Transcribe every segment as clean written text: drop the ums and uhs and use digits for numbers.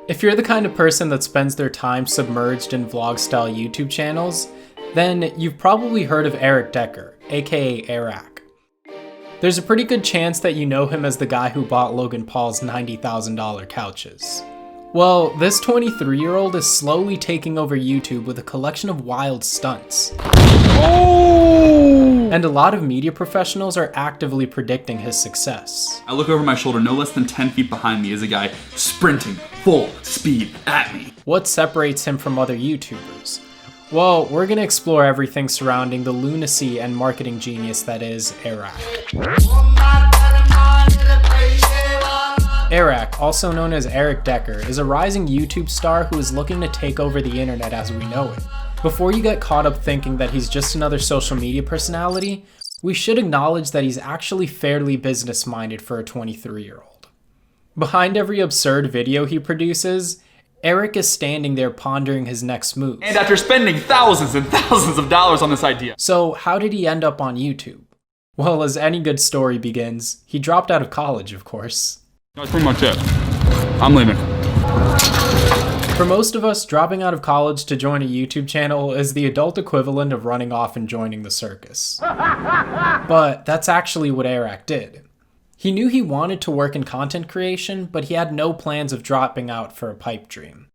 If you're the kind of person that spends their time submerged in vlog-style YouTube channels, then you've probably heard of Erik Decker, aka Airrack. There's a pretty good chance that you know him as the guy who bought Logan Paul's $90,000 couches. Well, this 23-year-old is slowly taking over YouTube with a collection of wild stunts. Oh! And a lot of media professionals are actively predicting his success. I look over my shoulder, no less than 10 feet behind me is a guy sprinting full speed at me. What separates him from other YouTubers? Well, we're gonna explore everything surrounding the lunacy and marketing genius that is Airrack. Airrack, also known as Erik Decker, is a rising YouTube star who is looking to take over the internet as we know it. Before you get caught up thinking that he's just another social media personality, we should acknowledge that he's actually fairly business-minded for a 23-year-old. Behind every absurd video he produces, Erik is standing there pondering his next move. And after spending thousands and thousands of dollars on this idea. So how did he end up on YouTube? Well, as any good story begins, he dropped out of college, of course. That's pretty much it. I'm leaving. For most of us, dropping out of college to join a YouTube channel is the adult equivalent of running off and joining the circus. But that's actually what Airrack did. He knew he wanted to work in content creation, but he had no plans of dropping out for a pipe dream.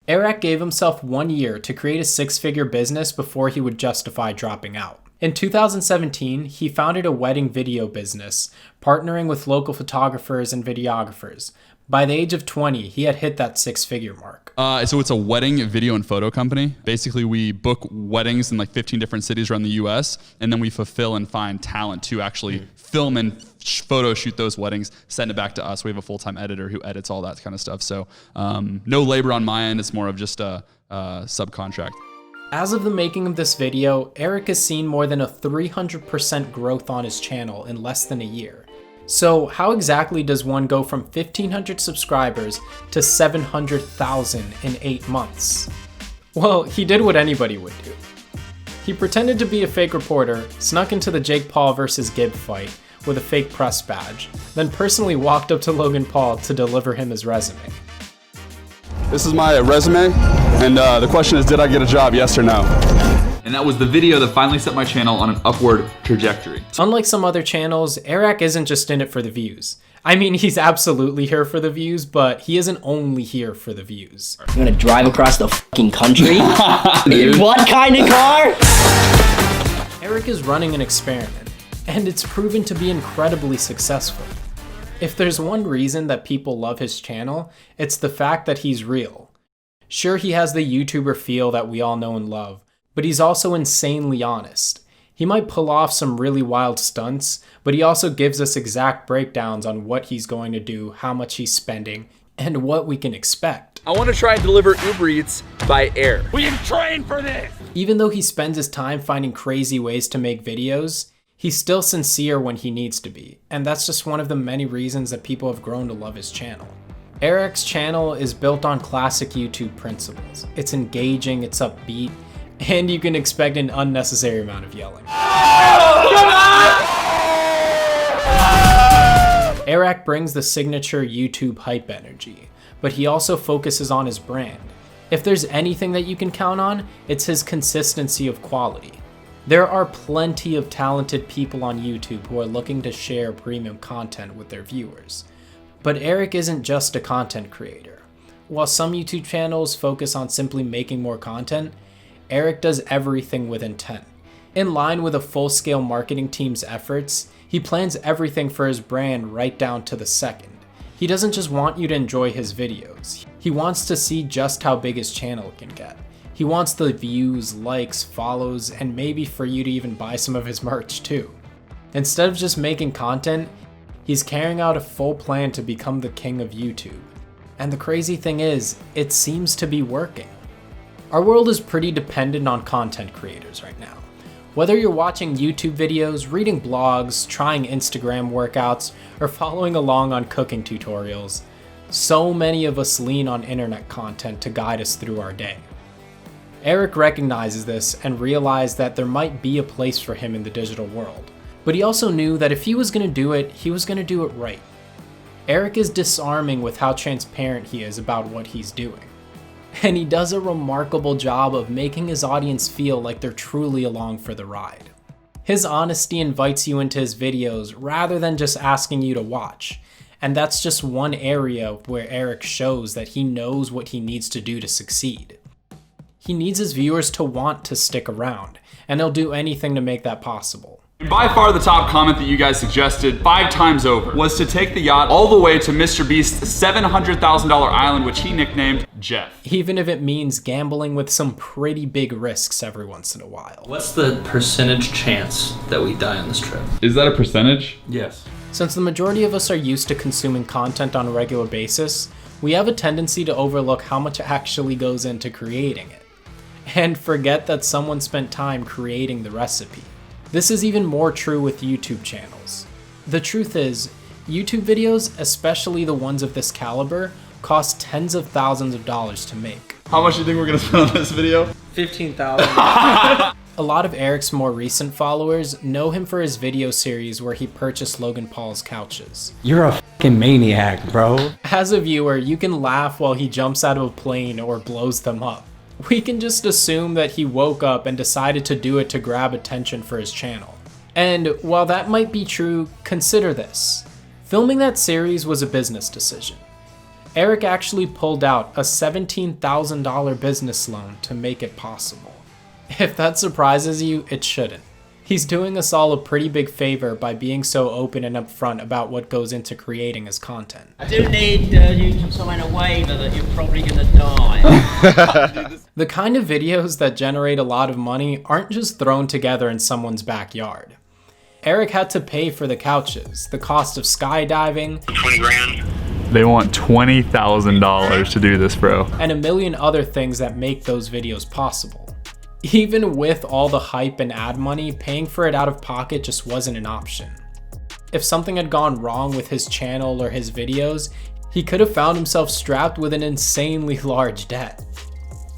Airrack gave himself 1 year to create a six-figure business before he would justify dropping out. In 2017, he founded a wedding video business, partnering with local photographers and videographers. By the age of 20, he had hit that six-figure mark. So it's a wedding video and photo company. Basically, we book weddings in like 15 different cities around the US, and then we fulfill and find talent to actually film and photo shoot those weddings, send it back to us. We have a full-time editor who edits all that kind of stuff. So no labor on my end. It's more of just a subcontract. As of the making of this video, Erik has seen more than a 300% growth on his channel in less than a year. So how exactly does one go from 1,500 subscribers to 700,000 in 8 months? Well, he did what anybody would do. He pretended to be a fake reporter, snuck into the Jake Paul vs. Gibb fight with a fake press badge, then personally walked up to Logan Paul to deliver him his resume. This is my resume, and the question is, did I get a job, yes or no? And that was the video that finally set my channel on an upward trajectory. Unlike some other channels, Airrack isn't just in it for the views. I mean, he's absolutely here for the views, but he isn't only here for the views. I'm gonna drive across the fucking country? In what kind of car? Erik is running an experiment, and it's proven to be incredibly successful. If there's one reason that people love his channel, it's the fact that he's real. Sure, he has the YouTuber feel that we all know and love, but he's also insanely honest. He might pull off some really wild stunts, but he also gives us exact breakdowns on what he's going to do, how much he's spending, and what we can expect. I want to try and deliver Uber Eats by air. We have trained for this! Even though he spends his time finding crazy ways to make videos, he's still sincere when he needs to be, and that's just one of the many reasons that people have grown to love his channel. Airrack's channel is built on classic YouTube principles. It's engaging, it's upbeat, and you can expect an unnecessary amount of yelling. Airrack brings the signature YouTube hype energy, but he also focuses on his brand. If there's anything that you can count on, it's his consistency of quality. There are plenty of talented people on YouTube who are looking to share premium content with their viewers. But Erik isn't just a content creator. While some YouTube channels focus on simply making more content, Erik does everything with intent. In line with a full-scale marketing team's efforts, he plans everything for his brand right down to the second. He doesn't just want you to enjoy his videos. He wants to see just how big his channel can get. He wants the views, likes, follows, and maybe for you to even buy some of his merch too. Instead of just making content, he's carrying out a full plan to become the king of YouTube. And the crazy thing is, it seems to be working. Our world is pretty dependent on content creators right now. Whether you're watching YouTube videos, reading blogs, trying Instagram workouts, or following along on cooking tutorials, so many of us lean on internet content to guide us through our day. Erik recognizes this and realized that there might be a place for him in the digital world. But he also knew that if he was going to do it, he was going to do it right. Erik is disarming with how transparent he is about what he's doing. And he does a remarkable job of making his audience feel like they're truly along for the ride. His honesty invites you into his videos rather than just asking you to watch. And that's just one area where Erik shows that he knows what he needs to do to succeed. He needs his viewers to want to stick around, and he'll do anything to make that possible. By far the top comment that you guys suggested 5 times over was to take the yacht all the way to Mr. Beast's $700,000 island, which he nicknamed Jeff. Even if it means gambling with some pretty big risks every once in a while. What's the percentage chance that we die on this trip? Is that a percentage? Yes. Since the majority of us are used to consuming content on a regular basis, we have a tendency to overlook how much actually goes into creating it, and forget that someone spent time creating the recipe. This is even more true with YouTube channels. The truth is, YouTube videos, especially the ones of this caliber, cost tens of thousands of dollars to make. How much do you think we're gonna spend on this video? $15,000. A lot of Erik's more recent followers know him for his video series where he purchased Logan Paul's couches. You're a fucking maniac, bro. As a viewer, you can laugh while he jumps out of a plane or blows them up. We can just assume that he woke up and decided to do it to grab attention for his channel. And while that might be true, consider this. Filming that series was a business decision. Erik actually pulled out a $17,000 business loan to make it possible. If that surprises you, it shouldn't. He's doing us all a pretty big favor by being so open and upfront about what goes into creating his content. I do need you to sign a waiver that you're probably gonna die. The kind of videos that generate a lot of money aren't just thrown together in someone's backyard. Erik had to pay for the couches, the cost of skydiving, 20 grand. They want $20,000 to do this, bro. and a million other things that make those videos possible. Even with all the hype and ad money, paying for it out of pocket just wasn't an option. If something had gone wrong with his channel or his videos, he could have found himself strapped with an insanely large debt.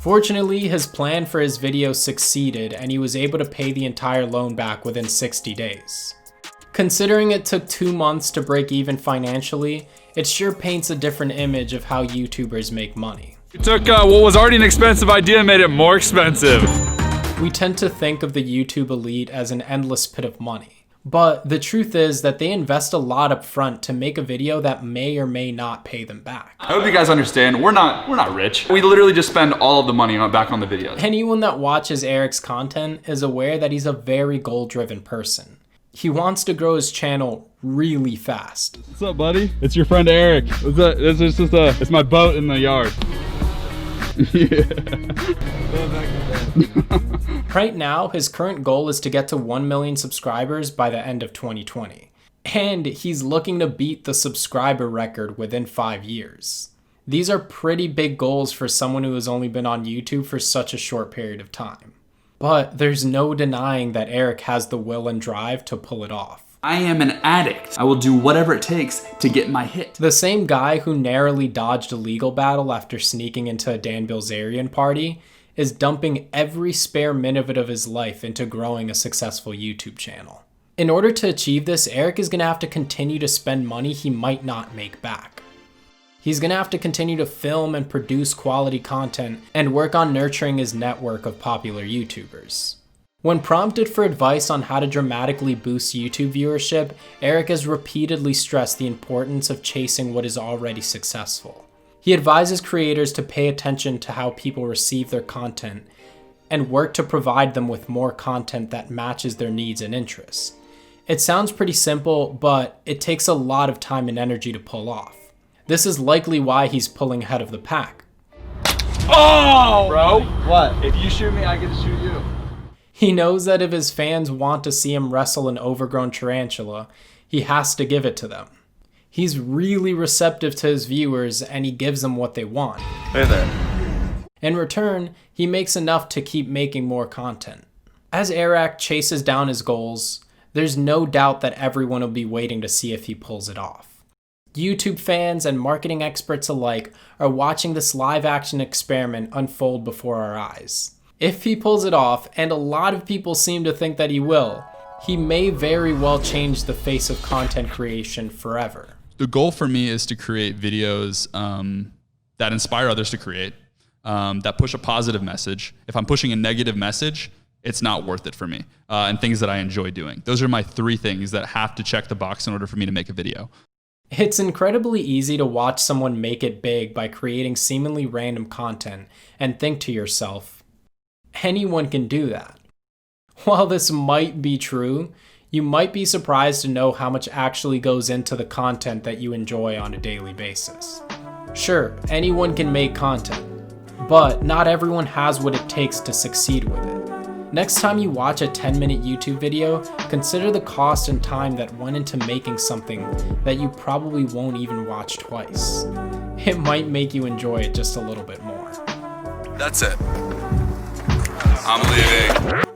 Fortunately, his plan for his videos succeeded and he was able to pay the entire loan back within 60 days. Considering it took 2 months to break even financially, it sure paints a different image of how YouTubers make money. You took what was already an expensive idea and made it more expensive. We tend to think of the YouTube elite as an endless pit of money, but the truth is that they invest a lot up front to make a video that may or may not pay them back. I hope you guys understand, we're not rich. We literally just spend all of the money back on the videos. Anyone that watches Erik's content is aware that he's a very goal-driven person. He wants to grow his channel really fast. What's up, buddy? It's your friend Erik. What's up? It's my boat in the yard. Right now, his current goal is to get to 1 million subscribers by the end of 2020. And he's looking to beat the subscriber record within 5 years. These are pretty big goals for someone who has only been on YouTube for such a short period of time. But there's no denying that Erik has the will and drive to pull it off. I am an addict. I will do whatever it takes to get my hit. The same guy who narrowly dodged a legal battle after sneaking into a Dan Bilzerian party is dumping every spare minute of his life into growing a successful YouTube channel. In order to achieve this, Erik is going to have to continue to spend money he might not make back. He's going to have to continue to film and produce quality content and work on nurturing his network of popular YouTubers. When prompted for advice on how to dramatically boost YouTube viewership, Erik has repeatedly stressed the importance of chasing what is already successful. He advises creators to pay attention to how people receive their content and work to provide them with more content that matches their needs and interests. It sounds pretty simple, but it takes a lot of time and energy to pull off. This is likely why he's pulling ahead of the pack. Oh! Bro, What? if you shoot me, I get to shoot you. He knows that if his fans want to see him wrestle an overgrown tarantula, he has to give it to them. He's really receptive to his viewers and he gives them what they want. Hey there. In return, he makes enough to keep making more content. As Airrack chases down his goals, there's no doubt that everyone will be waiting to see if he pulls it off. YouTube fans and marketing experts alike are watching this live-action experiment unfold before our eyes. If he pulls it off, and a lot of people seem to think that he will, he may very well change the face of content creation forever. The goal for me is to create videos that inspire others to create, that push a positive message. If I'm pushing a negative message, it's not worth it for me, and things that I enjoy doing. Those are my 3 things that have to check the box in order for me to make a video. It's incredibly easy to watch someone make it big by creating seemingly random content and think to yourself, anyone can do that. While this might be true, you might be surprised to know how much actually goes into the content that you enjoy on a daily basis. Sure, anyone can make content, but not everyone has what it takes to succeed with it. Next time you watch a 10-minute YouTube video, consider the cost and time that went into making something that you probably won't even watch twice. It might make you enjoy it just a little bit more. That's it. I'm leaving.